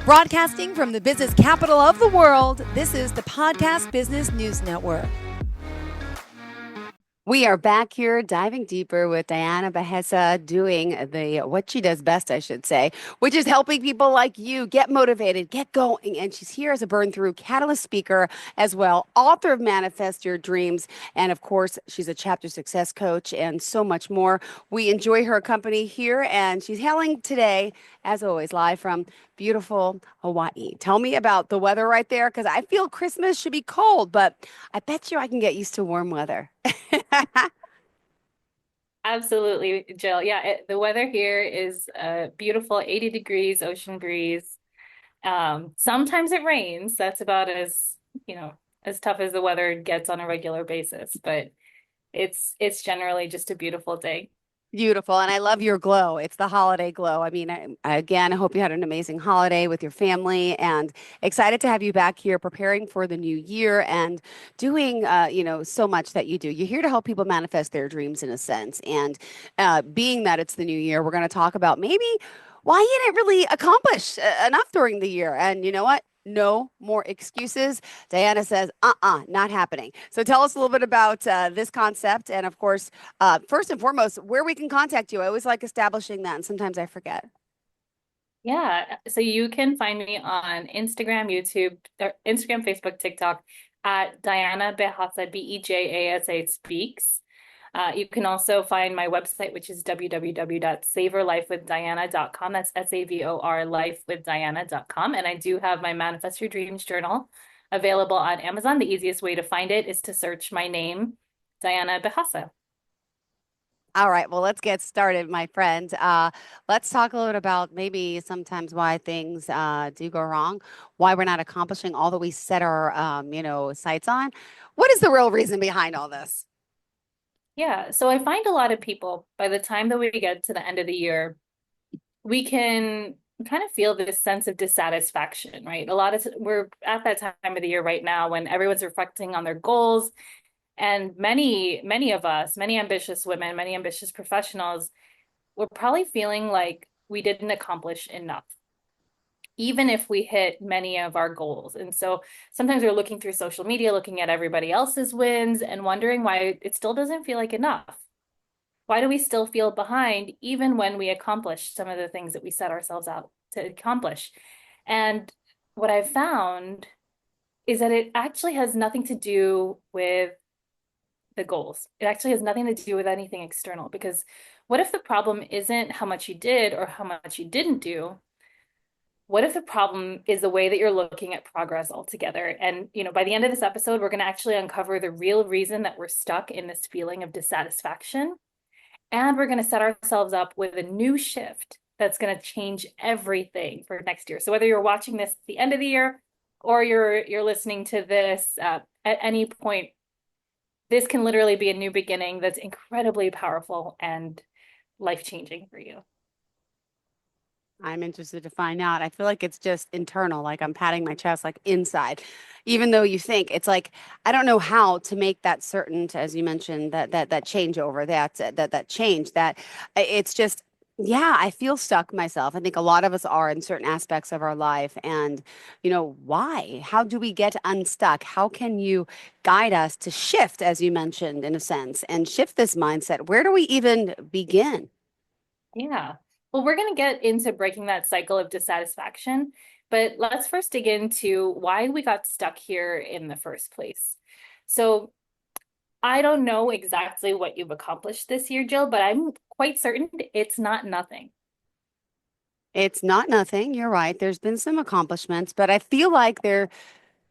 Broadcasting from the business capital of the world, this is the Podcast Business News Network. We are back here diving deeper with Diana Bejasa doing what she does best, I should say, which is helping people like you get motivated, get going. And she's here as a burn through catalyst speaker as well, author of Manifest Your Dreams. And of course, she's a chapter success coach and so much more. We enjoy her company here, and she's hailing today, as always, live from beautiful Hawaii. Tell me about the weather right there, because I feel Christmas should be cold, but I bet you I can get used to warm weather. Absolutely, Jill. Yeah, the weather here is beautiful, 80 degrees, ocean breeze. Sometimes it rains. That's about as tough as the weather gets on a regular basis, but it's generally just a beautiful day. Beautiful. And I love your glow. It's the holiday glow. I mean, again, I hope you had an amazing holiday with your family and excited to have you back here preparing for the new year and doing, so much that you do. You're here to help people manifest their dreams in a sense. And being that it's the new year, we're going to talk about maybe why you didn't really accomplish enough during the year. And you know what? No more excuses. Diana says, not happening. So tell us a little bit about this concept. And of course, first and foremost, where we can contact you. I always like establishing that, and sometimes I forget. Yeah, so you can find me on Instagram, YouTube, or Instagram, Facebook, TikTok at Diana Bejasa, Bejasa Speaks. You can also find my website, which is www.savorlifewithdiana.com. That's SAVOR lifewithdiana.com. And I do have my Manifest Your Dreams journal available on Amazon. The easiest way to find it is to search my name, Diana Bejasa. All right, well, let's get started, my friend. Let's talk a little bit about maybe sometimes why things do go wrong, why we're not accomplishing all that we set our, sights on. What is the real reason behind all this? Yeah, so I find a lot of people, by the time that we get to the end of the year, we can kind of feel this sense of dissatisfaction, right? We're at that time of the year right now when everyone's reflecting on their goals, and many of us, many ambitious women, many ambitious professionals, we're probably feeling like we didn't accomplish enough, even if we hit many of our goals. And so sometimes we're looking through social media, looking at everybody else's wins and wondering why it still doesn't feel like enough. Why do we still feel behind even when we accomplish some of the things that we set ourselves out to accomplish? And what I've found is that it actually has nothing to do with the goals. It actually has nothing to do with anything external, because what if the problem isn't how much you did or how much you didn't do? What if the problem is the way that you're looking at progress altogether? And, by the end of this episode, we're going to actually uncover the real reason that we're stuck in this feeling of dissatisfaction. And we're going to set ourselves up with a new shift that's going to change everything for next year. So whether you're watching this at the end of the year or you're listening to this at any point, this can literally be a new beginning that's incredibly powerful and life-changing for you. I'm interested to find out. I feel like it's just internal, like I'm patting my chest, like inside, even though you think it's like, I don't know how to make that certain, as you mentioned, that changeover, that change, that it's just, yeah, I feel stuck myself. I think a lot of us are in certain aspects of our life. And, why? How do we get unstuck? How can you guide us to shift, as you mentioned, in a sense, and shift this mindset? Where do we even begin? Yeah. Well, we're going to get into breaking that cycle of dissatisfaction, but let's first dig into why we got stuck here in the first place. So I don't know exactly what you've accomplished this year, Jill, but I'm quite certain it's not nothing. It's not nothing. You're right. There's been some accomplishments, but I feel like there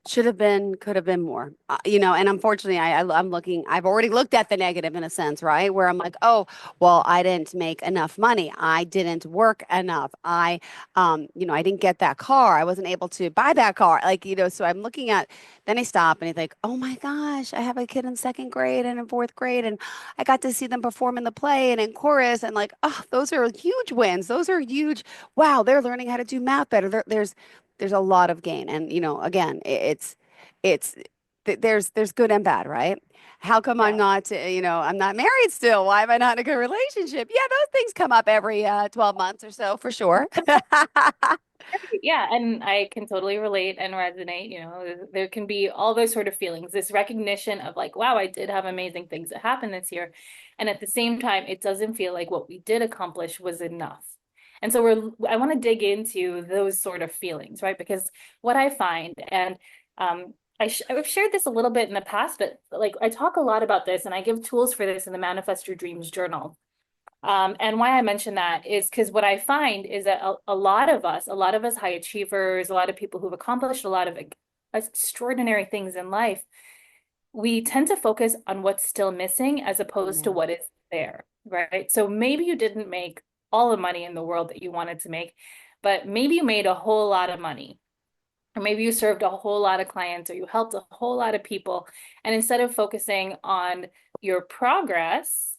should have been, could have been more. And unfortunately, I'm looking, I've already looked at the negative in a sense, right? Where I'm like, oh, well, I didn't make enough money. I didn't work enough. I didn't get that car. I wasn't able to buy that car. So I'm looking at, then I stop and I think, oh my gosh, I have a kid in second grade and in fourth grade, and I got to see them perform in the play and in chorus. And like, oh, those are huge wins. Those are huge. Wow, they're learning how to do math better. There's a lot of gain. And, again, it's there's good and bad, right? How come I'm Yeah. not, I'm not married still? Why am I not in a good relationship? Yeah, those things come up every 12 months or so for sure. Yeah, and I can totally relate and resonate. There can be all those sort of feelings, this recognition of like, wow, I did have amazing things that happened this year. And at the same time, it doesn't feel like what we did accomplish was enough. And so I want to dig into those sort of feelings, right? Because what I find, and I've shared this a little bit in the past, but like I talk a lot about this and I give tools for this in the Manifest Your Dreams journal. And why I mention that is because what I find is that a lot of us, high achievers, a lot of people who've accomplished a lot of extraordinary things in life, we tend to focus on what's still missing as opposed to Yeah. what is there, right? So maybe you didn't make all the money in the world that you wanted to make, but maybe you made a whole lot of money. Or maybe you served a whole lot of clients or you helped a whole lot of people. And instead of focusing on your progress,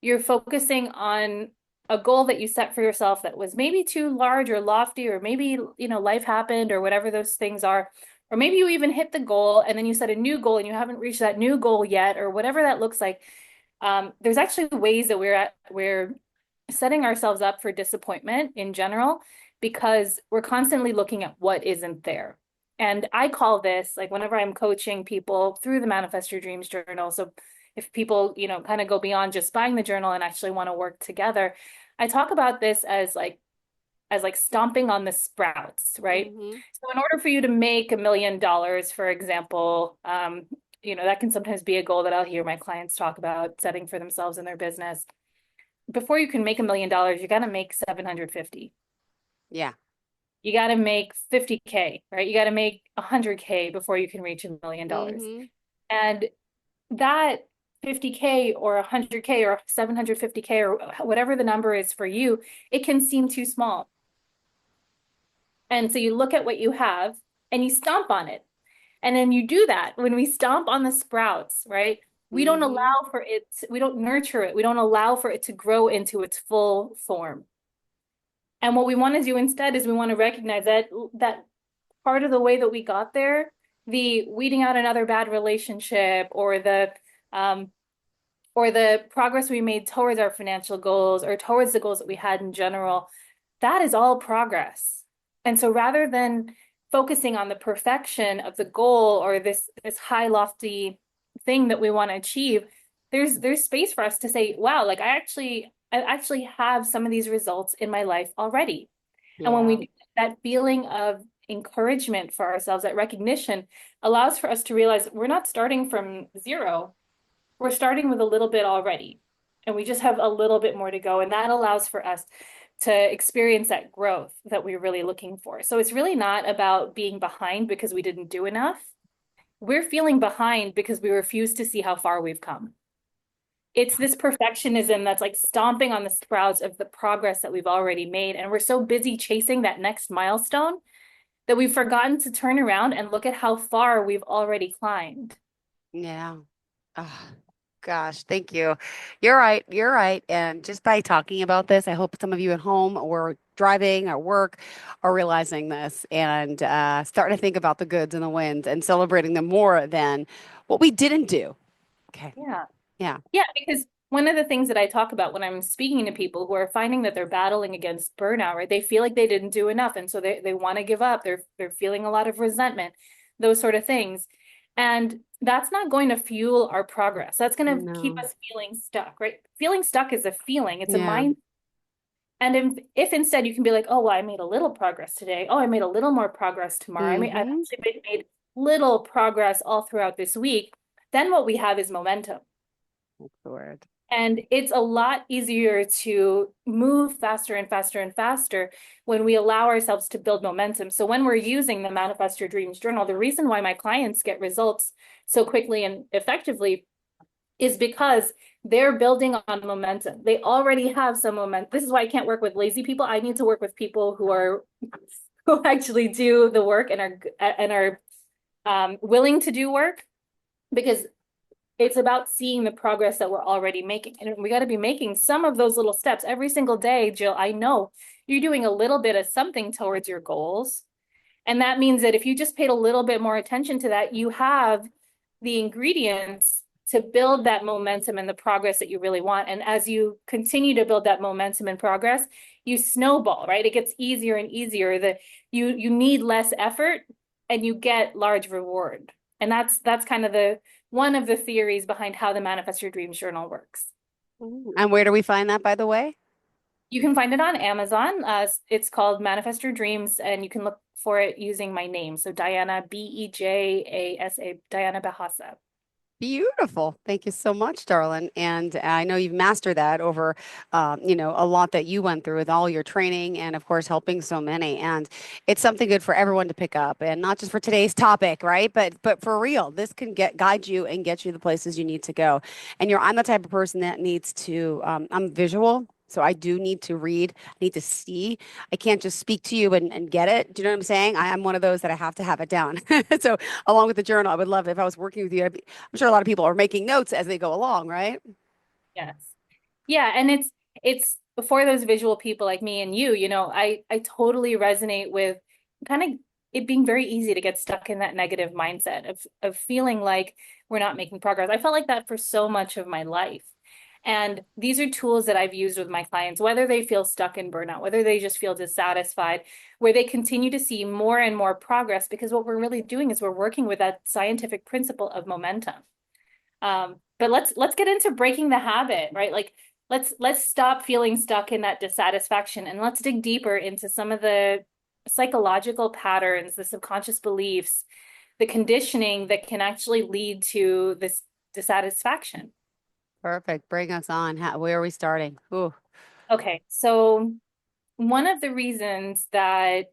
you're focusing on a goal that you set for yourself that was maybe too large or lofty, or maybe, life happened or whatever those things are. Or maybe you even hit the goal and then you set a new goal and you haven't reached that new goal yet, or whatever that looks like. There's actually ways that we're setting ourselves up for disappointment in general because we're constantly looking at what isn't there. And I call this, like, whenever I'm coaching people through the Manifest Your Dreams journal. So if people, kind of go beyond just buying the journal and actually want to work together, I talk about this as like stomping on the sprouts, right? Hmm. So in order for you to make $1 million, for example, that can sometimes be a goal that I'll hear my clients talk about setting for themselves in their business. Before you can make $1 million, you got to make 750. Yeah. You got to make 50K, right? You got to make 100K before you can reach $1 million. Hmm. And that 50K or 100K or 750K or whatever the number is for you, it can seem too small. And so you look at what you have and you stomp on it. And then you do that when we stomp on the sprouts, right? We don't Hmm. allow for it, we don't nurture it, we don't allow for it to grow into its full form. And what we want to do instead is we want to recognize that part of the way that we got there, the weeding out another bad relationship um, or the progress we made towards our financial goals or towards the goals that we had in general, that is all progress. And so rather than focusing on the perfection of the goal or this high lofty thing that we want to achieve, there's space for us to say, wow, like I actually have some of these results in my life already. And when we Yeah. do that, feeling of encouragement for ourselves, that recognition allows for us to realize we're not starting from zero. We're starting with a little bit already, and we just have a little bit more to go. And that allows for us to experience that growth that we're really looking for. So it's really not about being behind because we didn't do enough. We're feeling behind because we refuse to see how far we've come. It's this perfectionism that's like stomping on the sprouts of the progress that we've already made. And we're so busy chasing that next milestone that we've forgotten to turn around and look at how far we've already climbed. Yeah. Oh, gosh, thank you. You're right. You're right. And just by talking about this, I hope some of you at home or driving or work are realizing this and starting to think about the goods and the wins and celebrating them more than what we didn't do. Okay. Yeah. Yeah. Yeah, because one of the things that I talk about when I'm speaking to people who are finding that they're battling against burnout, right? They feel like they didn't do enough, and so they want to give up. They're feeling a lot of resentment, those sort of things. And that's not going to fuel our progress. That's going to keep No. us feeling stuck, right? Feeling stuck is a feeling, it's a Yeah. mind. And if instead you can be like, oh, well, I made a little progress today. Oh, I made a little more progress tomorrow. I've Mm-hmm. actually made little progress all throughout this week. Then what we have is momentum. That's the word. And it's a lot easier to move faster and faster and faster when we allow ourselves to build momentum. So when we're using the Manifest Your Dreams journal, the reason why my clients get results so quickly and effectively is because they're building on momentum. They already have some momentum. This is why I can't work with lazy people. I need to work with people who actually do the work and are willing to do work, because it's about seeing the progress that we're already making. And we got to be making some of those little steps every single day. Jill, I know you're doing a little bit of something towards your goals. And that means that if you just paid a little bit more attention to that, you have the ingredients to build that momentum and the progress that you really want. And as you continue to build that momentum and progress, you snowball, right? It gets easier and easier. That you need less effort and you get large reward. And that's kind of the one of the theories behind how the Manifest Your Dreams journal works. And where do we find that, by the way? You can find it on Amazon. It's called Manifest Your Dreams, and you can look for it using my name. So Diana, Bejasa, Diana Bejasa. Beautiful. Thank you so much, darling. And I know you've mastered that over, a lot that you went through with all your training and, of course, helping so many. And it's something good for everyone to pick up, and not just for today's topic, right? But for real, this can guide you and get you the places you need to go. And I'm the type of person that needs to. I'm visual. So I do need to read, I need to see. I can't just speak to you and get it. Do you know what I'm saying? I'm one of those that I have to have it down. So along with the journal, I would love if I was working with you. I'm sure a lot of people are making notes as they go along, right? Yes. Yeah, and it's for those visual people like me and you know, I totally resonate with kind of it being very easy to get stuck in that negative mindset of feeling like we're not making progress. I felt like that for so much of my life. And these are tools that I've used with my clients, whether they feel stuck in burnout, whether they just feel dissatisfied, where they continue to see more and more progress, because what we're really doing is we're working with that scientific principle of momentum. But let's get into breaking the habit, right? Like let's stop feeling stuck in that dissatisfaction, and let's dig deeper into some of the psychological patterns, the subconscious beliefs, the conditioning that can actually lead to this dissatisfaction. Perfect. Bring us on. Where are we starting? Ooh. Okay, so one of the reasons that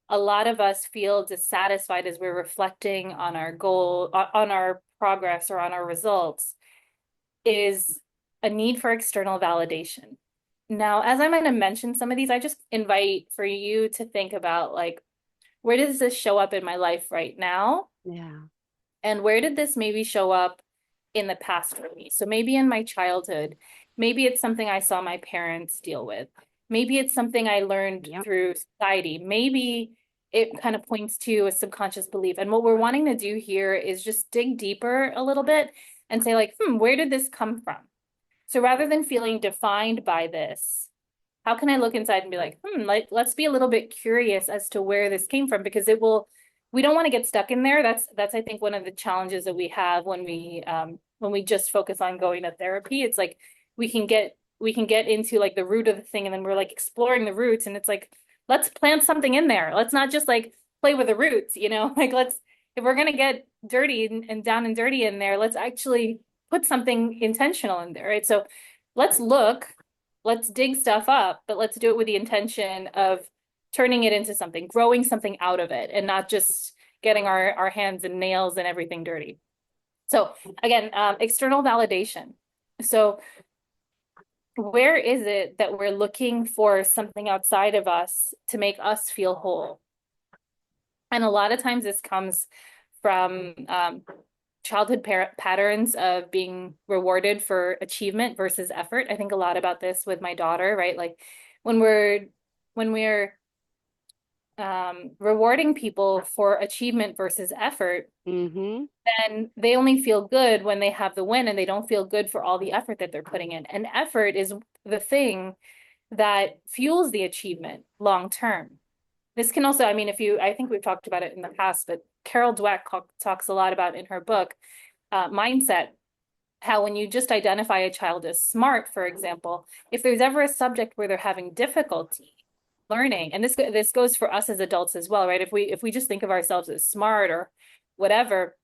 a lot of us feel dissatisfied as we're reflecting on our goal, on our progress, or on our results is a need for external validation. Now, as I'm going to mention some of these, I just invite for you to think about, like, where does this show up in my life right now? Yeah. And where did this maybe show up in the past for me? So maybe in my childhood, maybe it's something I saw my parents deal with. Maybe it's something I learned Yep. through society. Maybe it kind of points to a subconscious belief. And what we're wanting to do here is just dig deeper a little bit and say, like, where did this come from? So rather than feeling defined by this, how can I look inside and be like, let's be a little bit curious as to where this came from, because we don't want to get stuck in there. That's I think one of the challenges that we have when we just focus on going to therapy. It's like we can get into like the root of the thing, and then we're like exploring the roots, and it's like, let's plant something in there. Let's not just like play with the roots, like if we're gonna get dirty and down and dirty in there, let's actually put something intentional in there, right? So let's dig stuff up, but let's do it with the intention of turning it into something, growing something out of it, and not just getting our hands and nails and everything dirty. So again, external validation. So where is it that we're looking for something outside of us to make us feel whole? And a lot of times this comes from childhood patterns of being rewarded for achievement versus effort. I think a lot about this with my daughter, right? Like when we're rewarding people for achievement versus effort, Mm-hmm. then they only feel good when they have the win, and they don't feel good for all the effort that they're putting in. And effort is the thing that fuels the achievement long term. This can also, I mean, I think we've talked about it in the past, but Carol Dweck talks a lot about in her book, Mindset, how when you just identify a child as smart, for example, if there's ever a subject where they're having difficulty learning, and this goes for us as adults as well, right? If we just think of ourselves as smart or whatever,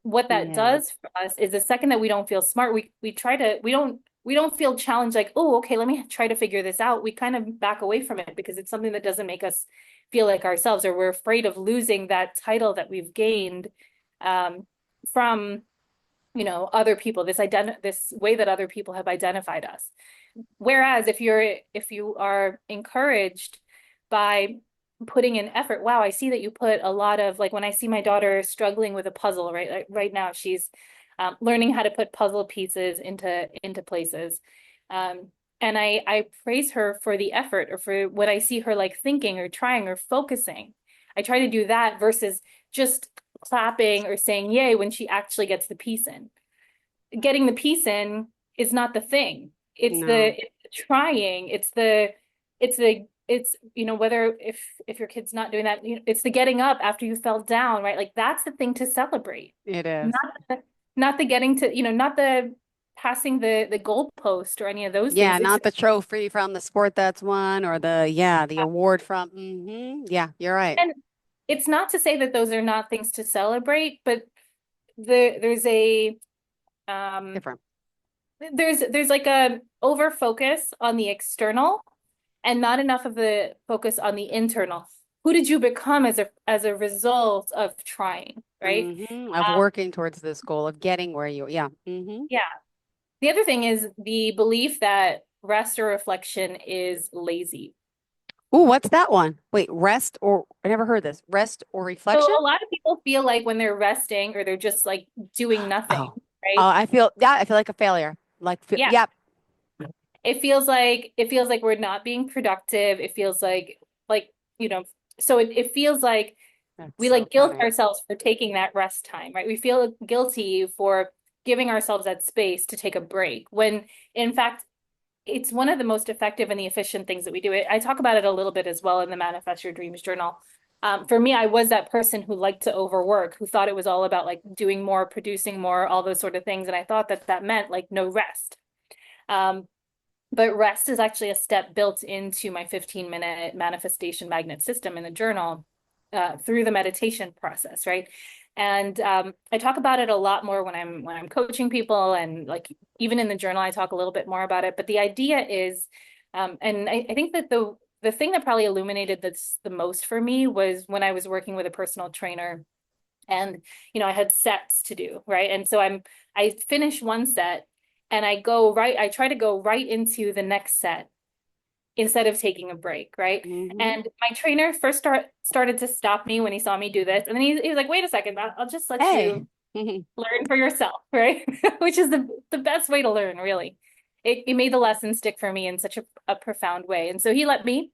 what that Yeah. does for us is the second that we don't feel smart, we don't feel challenged, like, oh, okay, let me try to figure this out. We kind of back away from it because it's something that doesn't make us feel like ourselves, or we're afraid of losing that title that we've gained from other people, this way that other people have identified us. Whereas if you are encouraged by putting in effort, wow, I see that you put a lot of, like, when I see my daughter struggling with a puzzle, right? Like right now she's learning how to put puzzle pieces into places. And I praise her for the effort, or for what I see her like thinking or trying or focusing. I try to do that versus just clapping or saying yay when she actually gets the piece in. Getting the piece in is not the thing. No. It's the trying. It's whether if your kid's not doing that, it's the getting up after you fell down, right? Like that's the thing to celebrate. It is. Not the getting to, not the passing the goalpost or any of those Yeah, things. It's not the trophy from the sport that's won or the award from. Yeah, you're right. and it's not to say that those are not things to celebrate, but there's um Different. there's like a over focus on the external and not enough of the focus on the internal. Who did you become as a result of trying, right? Of Um, working towards this goal of getting where you, yeah. yeah. The other thing is the belief that rest or reflection is lazy. Ooh, what's that one? Wait, rest or I never heard this. Rest or So reflection? a lot of people feel like when they're resting or they're just like doing nothing, Oh, right? I feel like a failure. Yeah. Yep. It feels like we're not being productive. It feels like, you know, so it feels like That's we so like guilt funny. ourselves for taking that rest time, right? We feel guilty for giving ourselves that space to take a break when in fact it's one of the most effective and the efficient things that we do. I talk about it a little bit as well in the Manifest Your Dreams journal. For me, I was that person who liked to overwork, who thought it was all about like doing more, producing more, all those sort of things. And I thought that that meant like no rest. Um, but rest is actually a step built into my 15-minute manifestation magnet system in the journal through the meditation process, right? And I talk about it a lot more when I'm coaching people, and like even in the journal, I talk a little bit more about it. But the idea is, and I think that the thing that probably illuminated this the most for me was when I was working with a personal trainer, and I had sets to do, right? And so I finish one set and I try to go right into the next set instead of taking a break, right? hmm And my trainer first started to stop me when he saw me do this. And then he was like, wait a second, I'll just let Hey. you learn for yourself, right? Which is the best way to learn, really. It made the lesson stick for me in such a profound way. And so he let me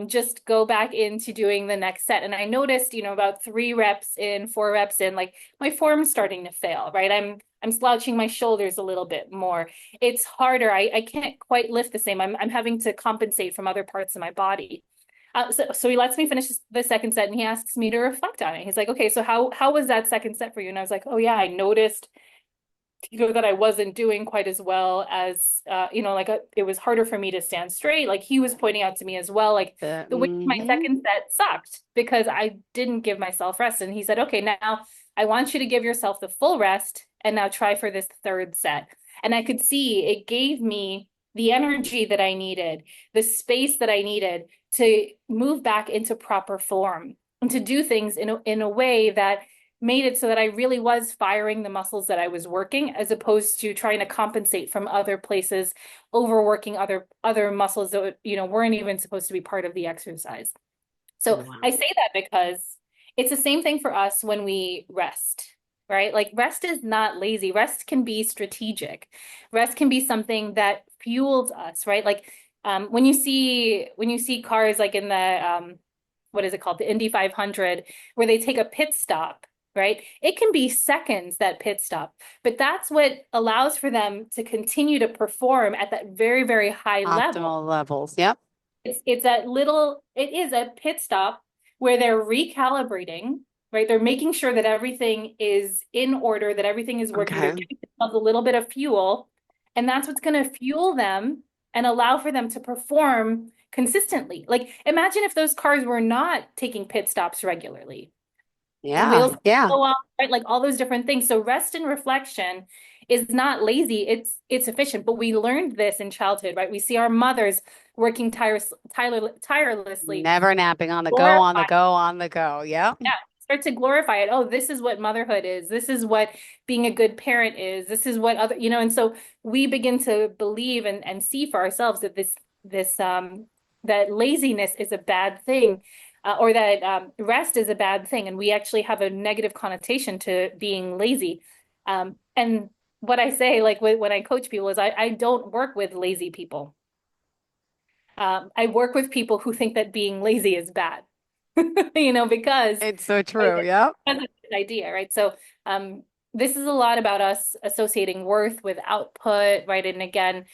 just go back into doing the next set. And I noticed, about 3 reps in, 4 reps in, like my form's starting to fail, right? I'm slouching my shoulders a little bit more. It's harder. I can't quite lift the same. I'm having to compensate from other parts of my body. So he lets me finish the second set and he asks me to reflect on it. He's like, okay, so how was that second set for you? And I was like, oh yeah, I noticed that I wasn't doing quite as well as it was harder for me to stand straight. Like he was pointing out to me as well, like the way my hmm second set sucked because I didn't give myself rest. And he said, okay, now I want you to give yourself the full rest and now try for this third set. And I could see it gave me the energy that I needed, the space that I needed to move back into proper form and to do things in a way that made it so that I really was firing the muscles that I was working, as opposed to trying to compensate from other places, overworking other muscles that weren't even supposed to be part of the exercise. So I Wow. say that because it's the same thing for us when we rest, right? Like rest is not lazy. Rest can be strategic. Rest can be something that fuels us, right? Like when you see cars like in the what is it called? The Indy 500, where they take a pit stop, right? It can be seconds, that pit stop, but that's what allows for them to continue to perform at that very, very high level. Optimal levels. Yep. It is a pit stop where they're recalibrating, right? They're making sure that everything is in order, that everything is working. They're Okay. giving themselves a little bit of fuel, and that's what's going to fuel them and allow for them to perform consistently. Like imagine if those cars were not taking pit stops regularly. The Yeah. wheels Yeah. go off, right? Like all those different things. So rest and reflection is not lazy. It's efficient. But we learned this in childhood, right? We see our mothers working tirelessly. Never napping on the go, on the Glorify, go, on the go. Yep. yeah. Start to glorify it. Oh, this is what motherhood is. This is what being a good parent is. This is what and so we begin to believe and see for ourselves that that laziness is a bad thing, or that rest is a bad thing, and we actually have a negative connotation to being lazy. And what I say, like when I coach people, is I don't work with lazy people. I work with people who think that being lazy is bad. because It's so right, true. Yep. that's a good idea, right? So, this is a lot about us associating worth with output, right? And again,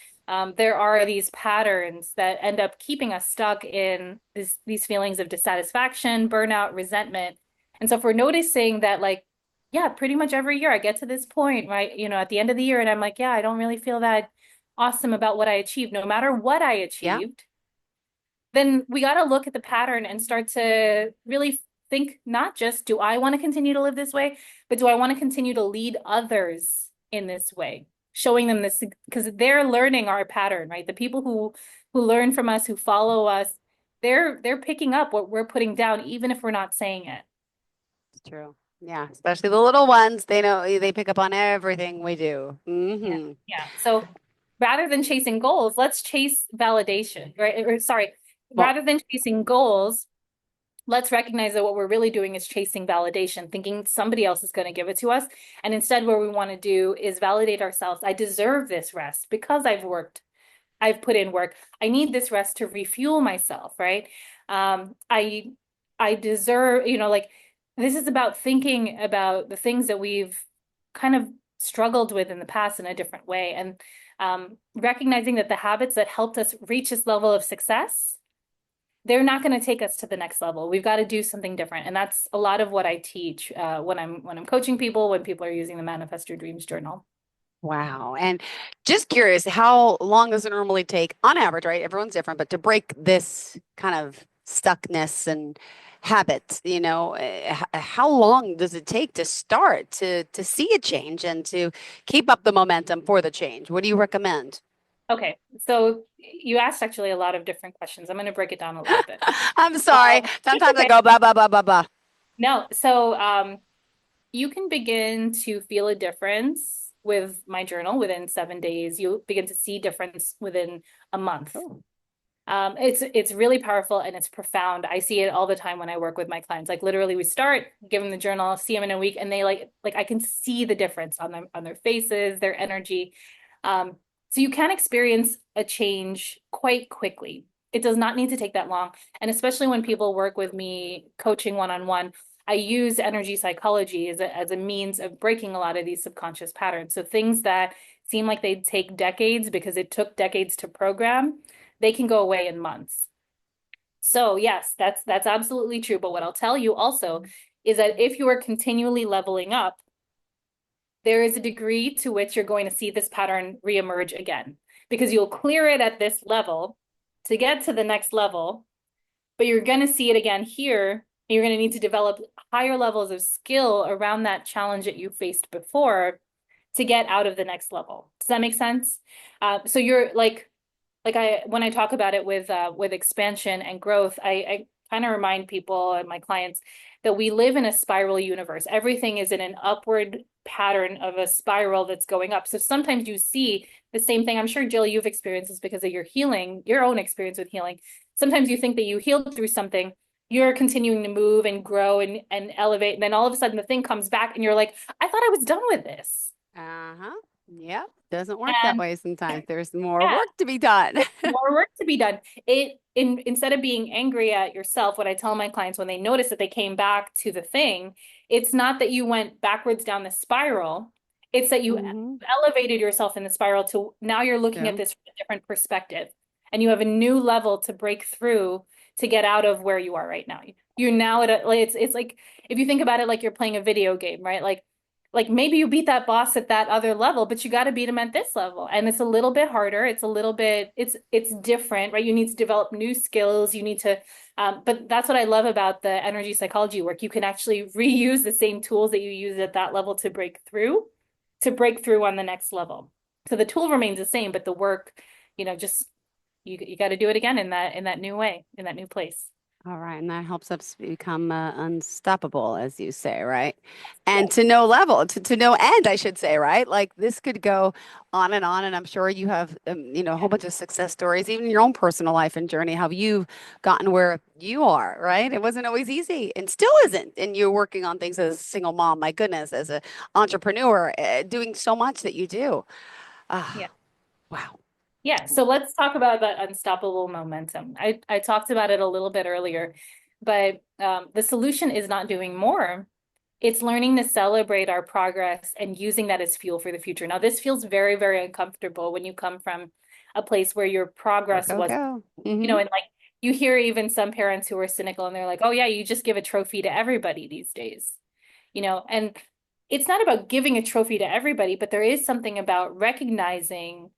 there are these patterns that end up keeping us stuck in these feelings of dissatisfaction, burnout, resentment. And so if we're noticing that, like, yeah, pretty much every year I get to this point, right? At the end of the year, and I'm like, yeah, I don't really feel that awesome about what I achieved, no matter what I Yeah. achieved, then we got to look at the pattern and start to really think not just do I want to continue to live this way, but do I want to continue to lead others in this way, showing them this because they're learning our pattern, right? The people who learn from us, who follow us, they're picking up what we're putting down, even if we're not saying it. It's true. Yeah. Especially the little ones. They know they pick up on everything we do. Yeah. Hmm. Yeah. So rather than chasing goals, let's chase validation, right? Or sorry, Well, rather than chasing goals, let's recognize that what we're really doing is chasing validation, thinking somebody else is going to give it to us. And instead, what we want to do is validate ourselves. I deserve this rest because I've put in work. I need this rest to refuel myself, right? I deserve, like this is about thinking about the things that we've kind of struggled with in the past in a different way, and recognizing that the habits that helped us reach this level of success, they're not going to take us to the next level. We've got to do something different, and that's a lot of what I teach when I'm coaching people, when people are using the Manifest Your Dreams journal. wow. And just curious, how long does it normally take on average, right? Everyone's different, but to break this kind of stuckness and habits, how long does it take to start to see a change and to keep up the momentum for the change? What do you recommend? Okay, so you asked actually a lot of different questions. I'm going to break it down a little bit. I'm sorry. That's Sometimes I okay. go blah blah blah blah blah. No, so you can begin to feel a difference with my journal within 7 days. You'll begin to see difference within a month. Oh. It's really powerful and it's profound. I see it all the time when I work with my clients. Like literally, we start, give them the journal, see them in a week, and they like I can see the difference on them, on their faces, their energy. Um, so you can experience a change quite quickly. It does not need to take that long, and especially when people work with me coaching one-on-one, I use energy psychology as a means of breaking a lot of these subconscious patterns. So things that seem like they'd take decades because it took decades to program, they can go away in months. So yes, that's absolutely true. But what I'll tell you also is that if you are continually leveling up, there is a degree to which you're going to see this pattern reemerge again because you'll clear it at this level to get to the next level, but you're going to see it again here. You're going to need to develop higher levels of skill around that challenge that you faced before to get out of the next level. Does that make sense? So you're like I when I talk about it with expansion and growth, I kind of remind people and my clients that we live in a spiral universe. Everything is in an upward pattern of a spiral that's going up. So sometimes you see the same thing. I'm sure, Jill, you've experienced this because of your healing, your own experience with healing. Sometimes you think that you healed through something, you're continuing to move and grow and elevate, and then all of a sudden the thing comes back and you're like, I thought I was done with this. Uh-huh. Yep. Doesn't work that And way sometimes. There's more yeah, work to be done. more work to be done. Instead of being angry at yourself, what I tell my clients when they notice that they came back to the thing, it's not that you went backwards down the spiral. It's that you Hmm. elevated yourself in the spiral to now you're looking at True. this from a different perspective. And you have a new level to break through to get out of where you are right now. You're now at a like it's like if you think about it like you're playing a video game, right? Like maybe you beat that boss at that other level, but you got to beat him at this level. And it's a little bit harder. It's a little bit, it's different, right? You need to develop new skills. You need to, but that's what I love about the energy psychology work. You can actually reuse the same tools that you use at that level to break through on the next level. So the tool remains the same, but the work, just you got to do it again in that new way, in that new place. All right. And that helps us become unstoppable, as you say, right? And Yes. to no level, to no end, I should say, right? Like this could go on and on. And I'm sure you have, a whole bunch of success stories, even in your own personal life and journey, how you've gotten where you are, right? It wasn't always easy and still isn't. And you're working on things as a single mom, my goodness, as an entrepreneur, doing so much that you do. Yeah. Ah, wow. Yeah, so let's talk about that unstoppable momentum. I talked about it a little bit earlier. But the solution is not doing more. It's learning to celebrate our progress and using that as fuel for the future. Now, this feels very, very uncomfortable when you come from a place where your Go, progress go, was, go. and like you hear even some parents who are cynical and they're like, oh, yeah, you just give a trophy to everybody these days, and it's not about giving a trophy to everybody, but there is something about recognizing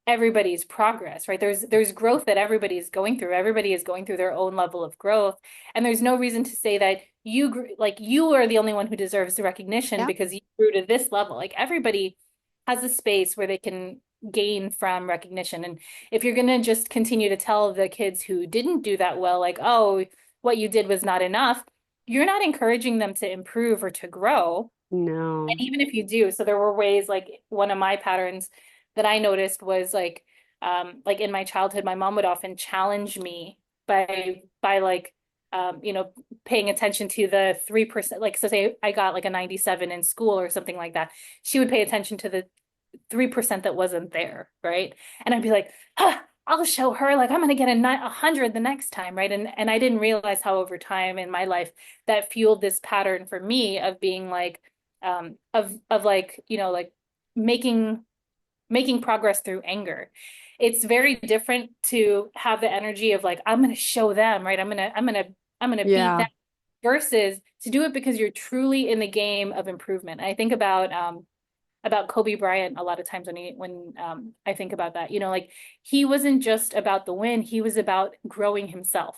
everybody's progress, right? There's growth that everybody is going through. Everybody is going through their own level of growth, and there's no reason to say that like you are the only one who deserves the recognition Yeah. because you grew to this level. Like everybody has a space where they can gain from recognition. And if you're going to just continue to tell the kids who didn't do that well, like, oh, what you did was not enough, you're not encouraging them to improve or to grow. And No. even if you do, so there were ways, like one of my patterns that I noticed was like in my childhood, my mom would often challenge me by like paying attention to the 3%. Like, so say I got like a 97 in school or something like that. She would pay attention to the 3% that wasn't there, right? And I'd be like, huh, I'll show her, like I'm gonna get a 100 the next time, right? And I didn't realize how over time in my life that fueled this pattern for me of being like of like like making making progress through anger. It's very different to have the energy of like I'm gonna show them, right? I'm gonna beat Yeah. them versus to do it because you're truly in the game of improvement. I think about Kobe Bryant a lot of times when I think about that. Like he wasn't just about the win, he was about growing himself.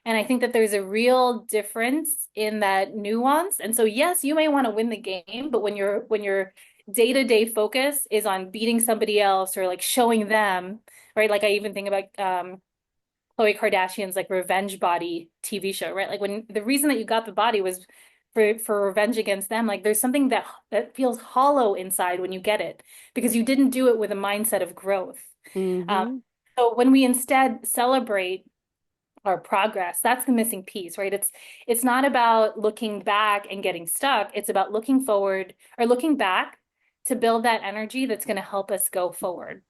And I think that there's a real difference in that nuance. And so yes, you may want to win the game, but when your day-to-day focus is on beating somebody else or like showing them, right? Like I even think about Khloe Kardashian's like revenge body TV show, right? Like when the reason that you got the body was for revenge against them, like there's something that feels hollow inside when you get it because you didn't do it with a mindset of growth. Um, Mm-hmm. so when we instead celebrate our progress, that's the missing piece, right? It's not about looking back and getting stuck. It's about looking forward or looking back to build that energy that's going to help us go forward.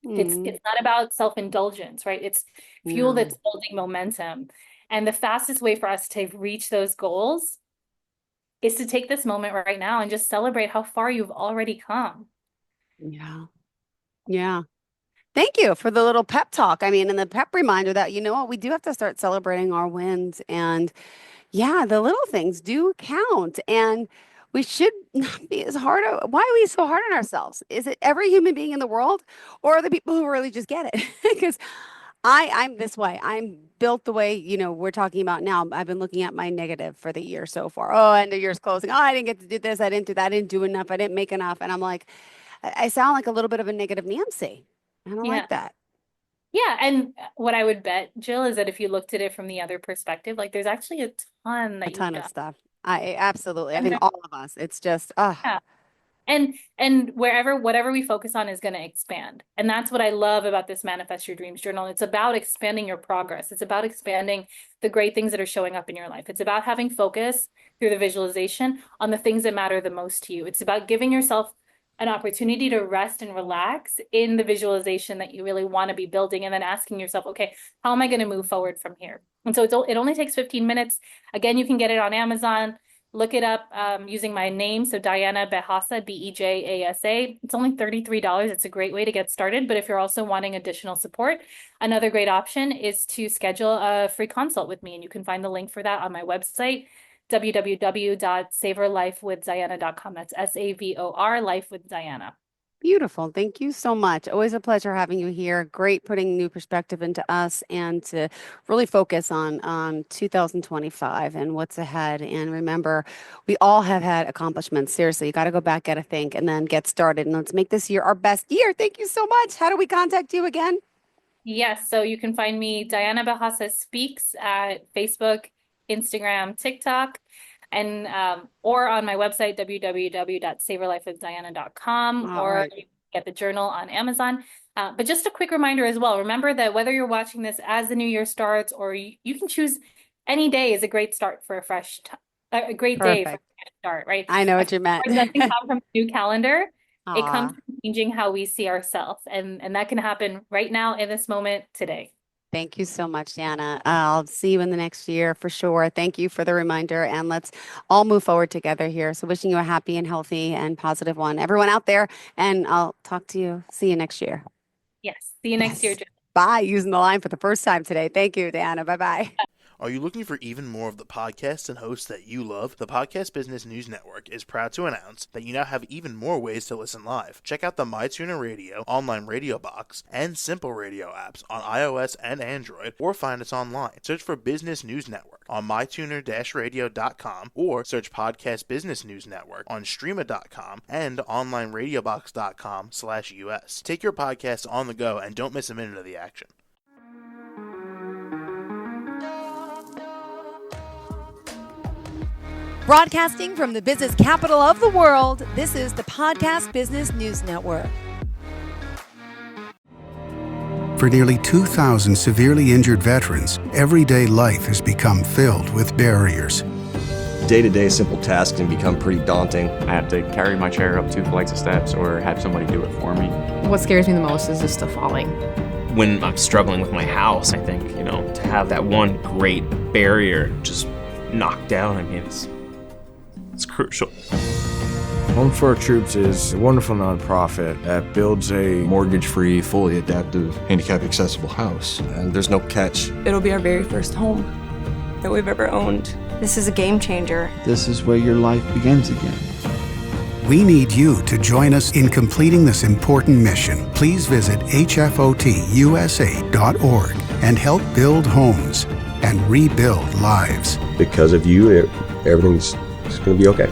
It's Mm. it's not about self-indulgence, right? It's fuel No. that's building momentum. And the fastest way for us to reach those goals is to take this moment right now and just celebrate how far you've already come. Yeah. Yeah. Thank you for the little pep talk. I mean, and the pep reminder that, you know what, we do have to start celebrating our wins. And yeah, the little things do count. And we should not be as hard. Why are we so hard on ourselves? Is it every human being in the world or the people who really just get it? Because I'm this way. I'm built the way, we're talking about now. I've been looking at my negative for the year so far. Oh, end of year's closing. Oh, I didn't get to do this. I didn't do that. I didn't do enough. I didn't make enough. And I'm like, I sound like a little bit of a negative Nancy. I don't Yeah. like that. Yeah, and what I would bet, Jill, is that if you looked at it from the other perspective, like there's actually a ton A that you've ton of done. stuff. I absolutely. I And think all of us. It's just, yeah. And whatever we focus on is going to expand. And that's what I love about this Manifest Your Dreams journal. It's about expanding your progress. It's about expanding the great things that are showing up in your life. It's about having focus through the visualization on the things that matter the most to you. It's about giving yourself an opportunity to rest and relax in the visualization that you really want to be building, and then asking yourself, okay, how am I going to move forward from here? And so it only takes 15 minutes. Again, you can get it on Amazon. Look it up using my name. So Diana Bejasa, Bejasa. It's only $33. It's a great way to get started. But if you're also wanting additional support, another great option is to schedule a free consult with me. And you can find the link for that on my website, www.savorlifewithdiana.com. That's SAVOR, Life with Diana. beautiful. Thank you so much. Always a pleasure having you here. Great putting new perspective into us and to really focus on 2025 and what's ahead. And remember, we all have had accomplishments. Seriously, you got to go back, get a think, and then get started. And let's make this year our best year. Thank you so much. How do we contact you again? Yes, so you can find me Diana Bejasa Speaks at Facebook, Instagram, TikTok, and or on my website www.savorlifewithdiana.com, All or right. you can get the journal on Amazon. But just a quick reminder as well, remember that whether you're watching this as the new year starts or you can choose any day is a great start for a great day for a Perfect. fresh start, right? I know A what fresh you meant. start doesn't come from a new calendar. It comes Aw. from changing how we see ourselves, and that can happen right now in this moment today. Thank you so much, Deanna. I'll see you in the next year for sure. Thank you for the reminder, and let's all move forward together here. So wishing you a happy and healthy and positive one, everyone out there, and I'll see you next year. Yes. See you next year. Yes. Bye. Using the line for the first time today. Thank you, Deanna. Bye-bye. Are you looking for even more of the podcasts and hosts that you love? The Podcast Business News Network is proud to announce that you now have even more ways to listen live. Check out the MyTuner Radio, online radio box, and Simple Radio apps on iOS and Android, or find us online. Search for Business News Network on mytuner-radio.com, or search Podcast Business News Network on streama.com and onlineradiobox.com/US. Take your podcast on the go and don't miss a minute of the action. Broadcasting from the business capital of the world, this is the Podcast Business News Network. For nearly 2,000 severely injured veterans, everyday life has become filled with barriers. Day-to-day simple tasks can become pretty daunting. I have to carry my chair up 2 flights of steps or have somebody do it for me. What scares me the most is just the falling. When I'm struggling with my house, I think, to have that one great barrier just knocked down, it's crucial. Home for Our Troops is a wonderful nonprofit that builds a Mortgage-free, fully adaptive, handicap-accessible house. And there's no catch. It'll be our very first home that we've ever owned. This is a game changer. This is where your life begins again. We need you to join us in completing this important mission. Please visit hfotusa.org and help build homes and rebuild lives. Because of you, everything's going to be okay.